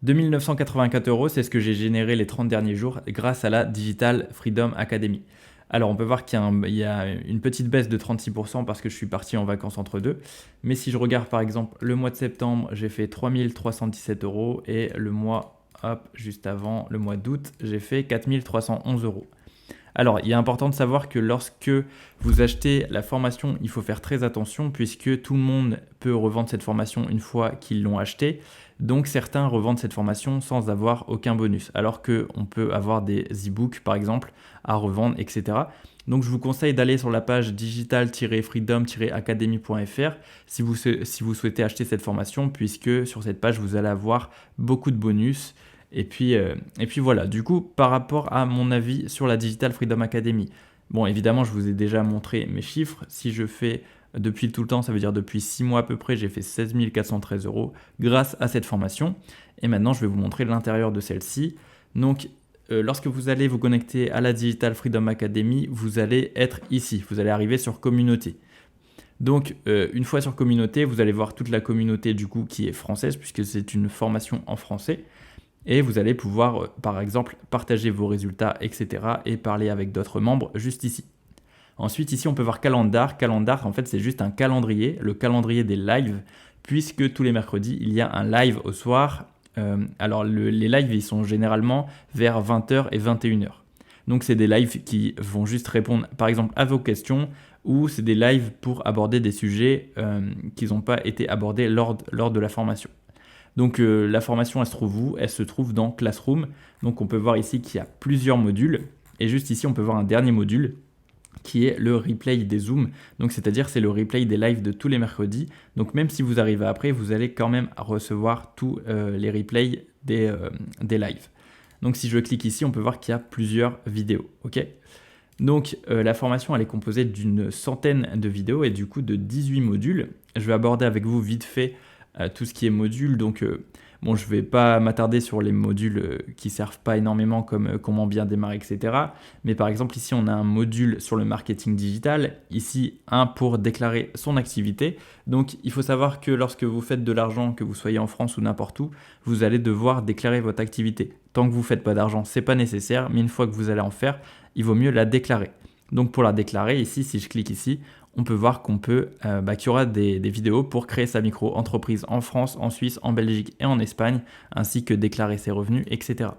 2 984 euros, c'est ce que j'ai généré les 30 derniers jours grâce à la Digital Freedom Academy. Alors, on peut voir il y a une petite baisse de 36% parce que je suis parti en vacances entre deux. Mais si je regarde par exemple le mois de septembre, j'ai fait 3 317 euros et le mois, hop, juste avant, le mois d'août, j'ai fait 4 311 euros. Alors, il est important de savoir que lorsque vous achetez la formation, il faut faire très attention puisque tout le monde peut revendre cette formation une fois qu'ils l'ont achetée. Donc, certains revendent cette formation sans avoir aucun bonus, alors qu'on peut avoir des e-books, par exemple, à revendre, etc. Donc, je vous conseille d'aller sur la page digital-freedom-academy.fr si vous souhaitez acheter cette formation, puisque sur cette page, vous allez avoir beaucoup de bonus. Et puis voilà, du coup, par rapport à mon avis sur la Digital Freedom Academy, bon, évidemment, je vous ai déjà montré mes chiffres. Si je fais depuis tout le temps, ça veut dire depuis 6 mois à peu près, j'ai fait 16 413 euros grâce à cette formation. Et maintenant, je vais vous montrer l'intérieur de celle-ci. Donc, lorsque vous allez vous connecter à la Digital Freedom Academy, vous allez être ici. Vous allez arriver sur Communauté. Donc, une fois sur Communauté, vous allez voir toute la communauté du coup qui est française puisque c'est une formation en français. Et vous allez pouvoir, par exemple, partager vos résultats, etc. et parler avec d'autres membres juste ici. Ensuite, ici, on peut voir Calendar. Calendar, en fait, c'est juste un calendrier, le calendrier des lives, puisque tous les mercredis, il y a un live au soir. Alors, les lives, ils sont généralement vers 20h et 21h. Donc, c'est des lives qui vont juste répondre, par exemple, à vos questions, ou c'est des lives pour aborder des sujets qui n'ont pas été abordés lors de la formation. Donc la formation, elle se trouve où? Elle se trouve dans Classroom. Donc on peut voir ici qu'il y a plusieurs modules. Et juste ici, on peut voir un dernier module qui est le replay des Zooms. Donc c'est-à-dire c'est le replay des lives de tous les mercredis. Donc même si vous arrivez après, vous allez quand même recevoir tous les replays des lives. Donc si je clique ici, on peut voir qu'il y a plusieurs vidéos. Ok. Donc la formation, elle est composée d'une centaine de vidéos et du coup de 18 modules. Je vais aborder avec vous vite fait tout ce qui est module. Donc, bon, je ne vais pas m'attarder sur les modules qui ne servent pas énormément comme comment bien démarrer, etc. Mais par exemple, ici, on a un module sur le marketing digital. Ici, un pour déclarer son activité. Donc, il faut savoir que lorsque vous faites de l'argent, que vous soyez en France ou n'importe où, vous allez devoir déclarer votre activité. Tant que vous ne faites pas d'argent, ce n'est pas nécessaire. Mais une fois que vous allez en faire, il vaut mieux la déclarer. Donc, pour la déclarer, ici, si je clique ici, on peut voir qu'il y aura des vidéos pour créer sa micro-entreprise en France, en Suisse, en Belgique et en Espagne, ainsi que déclarer ses revenus, etc.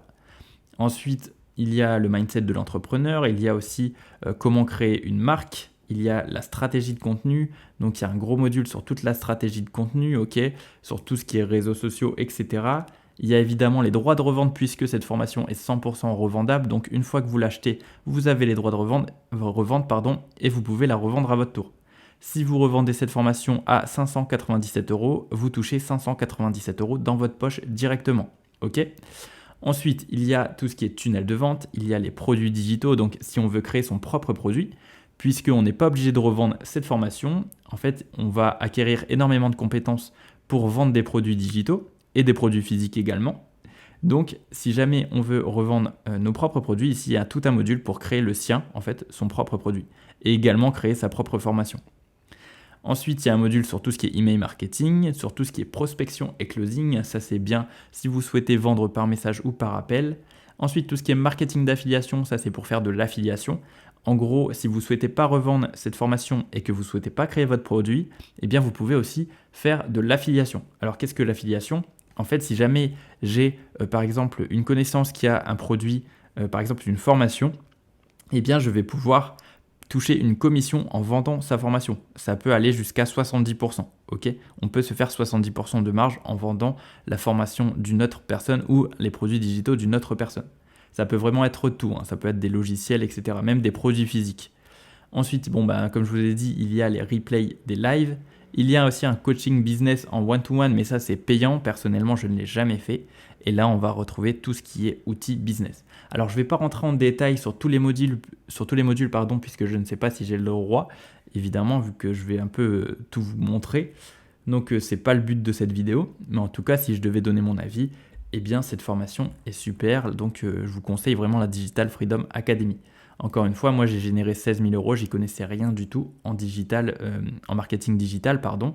Ensuite, il y a le mindset de l'entrepreneur, il y a aussi comment créer une marque, il y a la stratégie de contenu, donc il y a un gros module sur toute la stratégie de contenu, ok, sur tout ce qui est réseaux sociaux, etc. Il y a évidemment les droits de revente puisque cette formation est 100% revendable. Donc une fois que vous l'achetez, vous avez les droits de revente et vous pouvez la revendre à votre tour. Si vous revendez cette formation à 597 euros, vous touchez 597 euros dans votre poche directement. Ok. Ensuite, il y a tout ce qui est tunnel de vente, il y a les produits digitaux, donc si on veut créer son propre produit, puisqu'on n'est pas obligé de revendre cette formation, en fait, on va acquérir énormément de compétences pour vendre des produits digitaux et des produits physiques également. Donc, si jamais on veut revendre nos propres produits, ici il y a tout un module pour créer le sien, en fait, son propre produit, et également créer sa propre formation. Ensuite, il y a un module sur tout ce qui est email marketing, sur tout ce qui est prospection et closing. Ça, c'est bien si vous souhaitez vendre par message ou par appel. Ensuite, tout ce qui est marketing d'affiliation, ça, c'est pour faire de l'affiliation. En gros, si vous ne souhaitez pas revendre cette formation et que vous ne souhaitez pas créer votre produit, eh bien, vous pouvez aussi faire de l'affiliation. Alors, qu'est-ce que l'affiliation? En fait, si jamais j'ai, par exemple, une connaissance qui a un produit, par exemple, une formation, eh bien, je vais pouvoir toucher une commission en vendant sa formation. Ça peut aller jusqu'à 70%. Ok, on peut se faire 70% de marge en vendant la formation d'une autre personne ou les produits digitaux d'une autre personne. Ça peut vraiment être tout, hein. Ça peut être des logiciels, etc. Même des produits physiques. Ensuite, comme je vous ai dit, il y a les replays des lives. Il y a aussi un coaching business en one-to-one, mais ça c'est payant. Personnellement, je ne l'ai jamais fait. Et là, on va retrouver tout ce qui est outils business. Alors, je ne vais pas rentrer en détail sur tous les modules, puisque je ne sais pas si j'ai le droit, évidemment, vu que je vais un peu tout vous montrer. Donc, ce n'est pas le but de cette vidéo. Mais en tout cas, si je devais donner mon avis, eh bien, cette formation est super. Donc, je vous conseille vraiment la Digital Freedom Academy. Encore une fois, moi j'ai généré 16 000 euros, j'y connaissais rien du tout en digital, en marketing digital, pardon.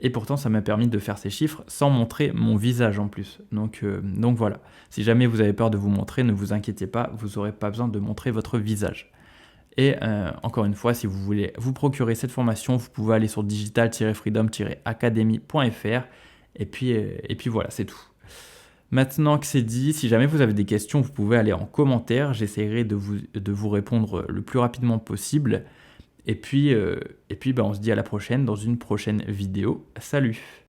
Et pourtant, ça m'a permis de faire ces chiffres sans montrer mon visage en plus. Donc voilà. Si jamais vous avez peur de vous montrer, ne vous inquiétez pas, vous n'aurez pas besoin de montrer votre visage. Et encore une fois, si vous voulez vous procurer cette formation, vous pouvez aller sur digital-freedom-academy.fr. Et puis voilà, c'est tout. Maintenant que c'est dit, si jamais vous avez des questions, vous pouvez aller en commentaire. J'essaierai de vous répondre le plus rapidement possible. Et puis on se dit à la prochaine dans une prochaine vidéo. Salut!